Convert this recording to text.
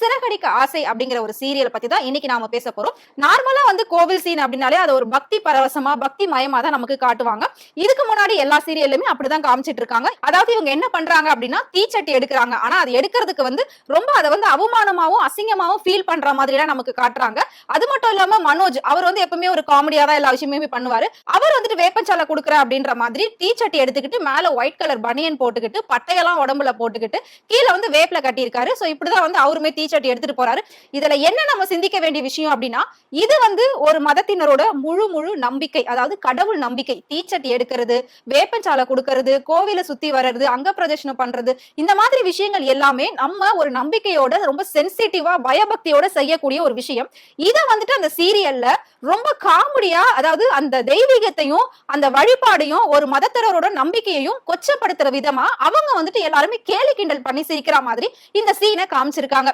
சிறகடிக்க ஆசை அப்படிங்கிற ஒரு சீரியல் பத்தி தான் இன்னைக்கு நாம பேச போறோம். நார்மலா வந்து கோவில் சீன் அப்படின்னாலே அது ஒரு பக்தி பரவசமா பக்தி மயமா தான் நமக்கு காட்டுவாங்க. இதுக்கு முன்னாடி எல்லா சீரியல்லுமே அப்படிதான் காமிச்சிட்டு இருக்காங்க. அதாவது இவங்க என்ன பண்றாங்க அப்படின்னா தீச்சட்டி எடுக்கிறாங்க. ஆனா அது எடுக்கிறதுக்கு வந்து ரொம்ப அதை வந்து அவமானமாவும் அசிங்கமாவும் ஃபீல் பண்ற மாதிரி எல்லாம் நமக்கு காட்டுறாங்க. அது மட்டும் இல்லாம மனோஜ் அவர் வந்து எப்பவுமே ஒரு காமெடியா தான் எல்லா விஷயமே பண்ணுவாரு. அவர் வந்துட்டு வேப்பஞ்சாலை கொடுக்குற அப்படின்ற மாதிரி தீச்சட்டி எடுத்துக்கிட்டு மேல ஒயிட் கலர் பனியன் போட்டுக்கிட்டு பட்டையெல்லாம் உடம்புல போட்டுக்கிட்டு கீழே வந்து வேப்பில கட்டியிருக்காரு. சோ இப்படிதான் வந்து அவருமே தீச்சட்டி எடுத்துட்டு போறாரு. இதுல என்ன நம்ம சிந்திக்க வேண்டிய விஷயம் அப்படின்னா இது வந்து ஒரு மதத்தினரோட முழு நம்பிக்கை, அதாவது கடவுள் நம்பிக்கை. தீச்சட்டி எடுக்கிறது, வேப்பஞ்சாலை கொடுக்கறது, கோவில சுத்தி வர்றது, அங்க பிரதர்ஷனம் பண்றது, இந்த மாதிரி விஷயங்கள் எல்லாமே நம்ம ஒரு நம்பிக்கையோட ரொம்ப சென்சிட்டிவா பயபக்தியோட செய்யக்கூடிய ஒரு விஷயம். இத வந்துட்டு அந்த சீரியல்ல ரொம்ப காமெடியா, அதாவது அந்த தெய்வீகத்தையும் அந்த வழிபாடையும் ஒரு மதத்தினரோட நம்பிக்கையையும் கொச்சப்படுத்துற விதமா அவங்க வந்துட்டு எல்லாருமே கேலி கிண்டல் பண்ணி சிரிக்கிற மாதிரி இந்த சீனை காமிச்சிருக்காங்க.